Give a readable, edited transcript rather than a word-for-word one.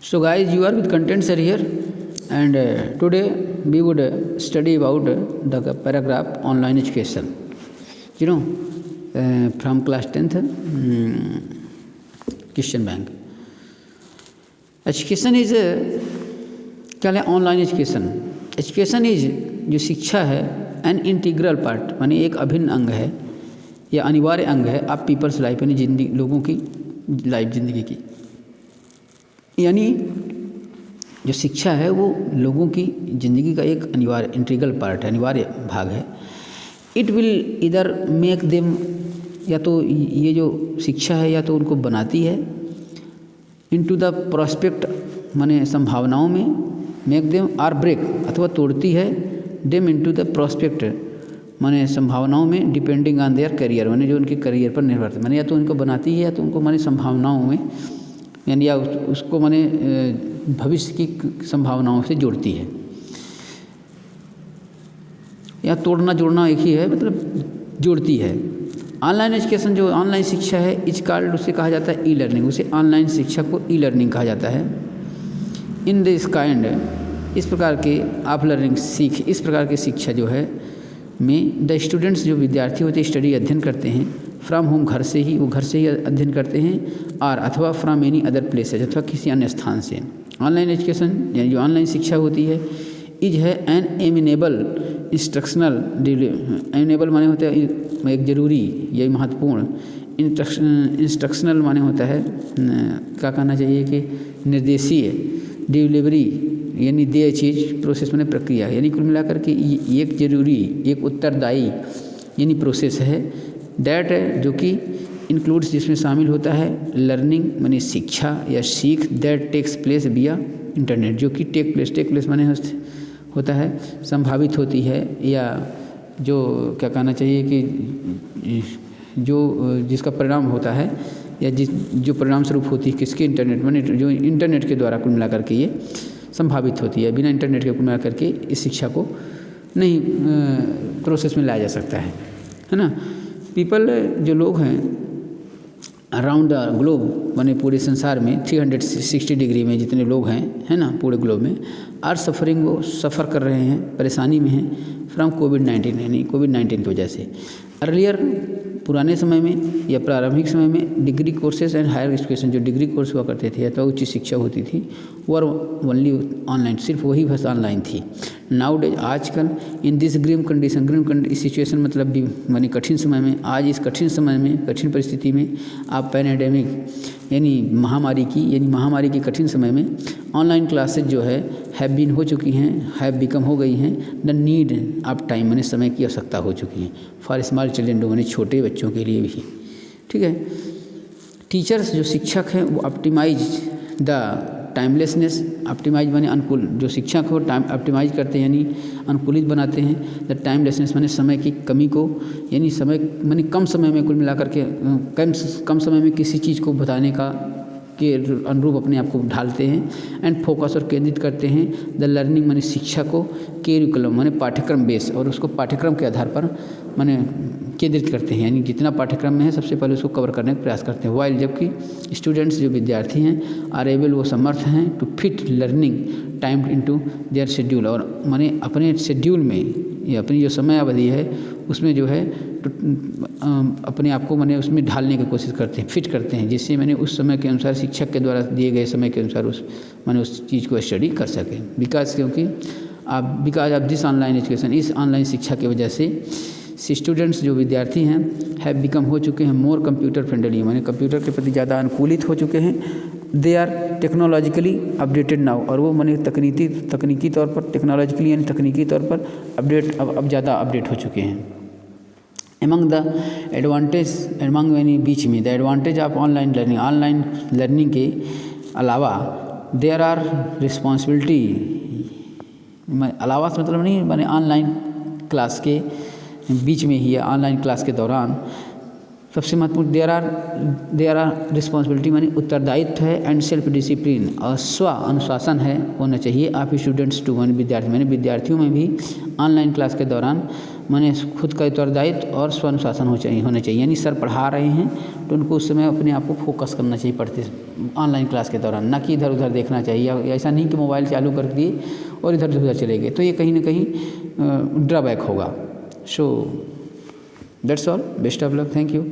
So guys, you are with contents are here, and today we would study about the paragraph online education. You know, from class 10th, Christian Bank. Education is क्या है online education. Education is जो शिक्षा है an integral part, माने एक अभिन्न अंग है या अनिवार्य अंग है आप पीपल्स लाइफ यानी जिंदगी लोगों की लाइफ जिंदगी की. यानी जो शिक्षा है वो लोगों की ज़िंदगी का एक अनिवार्य इंटीग्रल पार्ट है, अनिवार्य भाग है. इट विल इधर मेक देम, या तो ये जो शिक्षा है या तो उनको बनाती है इनटू द प्रोस्पेक्ट माने संभावनाओं में, मेक देम आर ब्रेक अथवा तोड़ती है देम इनटू द प्रोस्पेक्ट माने संभावनाओं में, डिपेंडिंग ऑन देयर करियर माने जो उनके करियर पर निर्भर है. माने या तो उनको बनाती है या तो उनको माने संभावनाओं में यानी या उसको माने भविष्य की संभावनाओं से जोड़ती है. या तोड़ना जोड़ना एक ही है, मतलब जोड़ती है. ऑनलाइन एजुकेशन जो ऑनलाइन शिक्षा है इज कॉल्ड, उसे कहा जाता है ई लर्निंग. उसे ऑनलाइन शिक्षा को ई लर्निंग कहा जाता है. इन दिस काइंड, इस प्रकार के ऑफ लर्निंग सीख, इस प्रकार की शिक्षा जो है में द स्टूडेंट्स जो विद्यार्थी होते हैं स्टडी अध्ययन करते हैं फ्रॉम होम, घर से ही, वो घर से ही अध्ययन करते हैं, और अथवा फ्रॉम एनी अदर प्लेसेज, अथवा किसी अन्य स्थान से. ऑनलाइन एजुकेशन यानी जो ऑनलाइन शिक्षा होती है इज है एन एमिनेबल इंस्ट्रक्शनल, एमिनेबल माने होता है एक जरूरी, यही महत्वपूर्ण, इंस्ट्रक्शनल माने होता है क्या कहना चाहिए कि निर्देशीय, डिलीवरी यानी देय चीज़, प्रोसेस माने प्रक्रिया, यानी कुल मिलाकर के एक जरूरी, एक उत्तरदायी यानी प्रोसेस है. दैट है जो कि इंक्लूड्स, जिसमें शामिल होता है लर्निंग माने शिक्षा या सीख, दैट टेक्स प्लेस विया इंटरनेट, जो कि टेक प्लेस माने होता है संभावित होती है, या जो क्या कहना चाहिए कि जो जिसका परिणाम होता है या जो परिणाम स्वरूप होती है किसके, इंटरनेट माने जो इंटरनेट के द्वारा कुल मिलाकर के ये संभावित होती है. बिना इंटरनेट के कुल मिलाकर के इस शिक्षा को नहीं प्रोसेस में लाया जा सकता है ना. पीपल जो लोग हैं अराउंड द ग्लोब माने पूरे संसार में 360 डिग्री में जितने लोग हैं है ना पूरे ग्लोब में, आर सफरिंग, वो सफ़र कर रहे हैं, परेशानी में हैं फ्रॉम कोविड-19 यानी कोविड-19 की वजह से. अर्लियर पुराने समय में या प्रारंभिक समय में degree courses and higher education, जो डिग्री कोर्स हुआ करते थे अथवा उच्च शिक्षा होती थी वो ओनली ऑनलाइन, सिर्फ वही बस ऑनलाइन थी. नाउ डेज, आजकल in this grim condition situation मतलब भी मानी कठिन समय में, आज इस कठिन समय में, कठिन परिस्थिति में आप पैंडेमिक यानी महामारी की कठिन समय में ऑनलाइन क्लासेज जो है हैव बीन हो चुकी हैं, हैव बिकम हो गई हैं. द नीड ऑफ टाइम माने समय की आवश्यकता हो चुकी है फॉर स्मॉल चिल्ड्रन माने छोटे बच्चों के लिए भी. ठीक है. टीचर्स जो शिक्षक हैं वो ऑप्टिमाइज द टाइमलेसनेस, ऑप्टिमाइज माने अनुकूल, जो शिक्षक को टाइम ऑप्टिमाइज करते हैं यानी अनुकूलित बनाते हैं. द टाइमलेसनेस माने समय की कमी को, यानी समय माने कम समय में कुल मिलाकर के कम समय में किसी चीज़ को बताने का के अनुरूप अपने आप को ढालते हैं. एंड फोकस और केंद्रित करते हैं द लर्निंग माने शिक्षा को, कैरिकुलम माने पाठ्यक्रम बेस, और उसको पाठ्यक्रम के आधार पर माने केंद्रित करते हैं, यानी जितना पाठ्यक्रम में है सबसे पहले उसको कवर करने का प्रयास करते हैं. वाइल जबकि स्टूडेंट्स जो विद्यार्थी हैं आर एबल, वो समर्थ हैं to fit learning time into their schedule, और माने अपने शेड्यूल में या अपनी जो समय अवधि है उसमें जो है तो अपने आप को माने उसमें ढालने की कोशिश करते हैं, फिट करते हैं, जिससे मैंने उस समय के अनुसार शिक्षक के द्वारा दिए गए समय के अनुसार उस चीज़ को स्टडी कर सकें. Because of this online education, इस ऑनलाइन शिक्षा की वजह से स्टूडेंट्स जो विद्यार्थी हैं हैव बिकम हो चुके हैं मोर कंप्यूटर फ्रेंडली, माने कंप्यूटर के प्रति ज़्यादा अनुकूलित हो चुके हैं. They are technologically updated now, और वो माने तकनीकी तौर पर, टेक्नोलॉजिकली यानी तकनीकी तौर पर अब ज़्यादा अपडेट हो चुके हैं. एमंग द एडवांटेज, एमंग यानी बीच में, the advantage of online learning के अलावा देयर आर रिस्पॉन्सिबिलिटी, अलावा मतलब नहीं माने ऑनलाइन क्लास के बीच में ही या ऑनलाइन क्लास के दौरान सबसे महत्वपूर्ण देयर आर रिस्पॉन्सिबिलिटी मानी उत्तरदायित्व है, एंड सेल्फ डिसिप्लिन, और स्व अनुशासन है होना चाहिए. आप स्टूडेंट्स टू माने विद्यार्थियों में भी ऑनलाइन क्लास के दौरान माने खुद का उत्तरदायित्व और स्व अनुशासन होना चाहिए। यानी सर पढ़ा रहे हैं तो उनको उस समय अपने आप को फोकस करना चाहिए पढ़ते ऑनलाइन क्लास के दौरान, ना कि इधर उधर देखना चाहिए। ऐसा नहीं कि मोबाइल चालू कर दिए और इधर उधर चले गए, तो ये कहीं ना कहीं ड्रॉबैक होगा। So that's all, best of luck, thank you.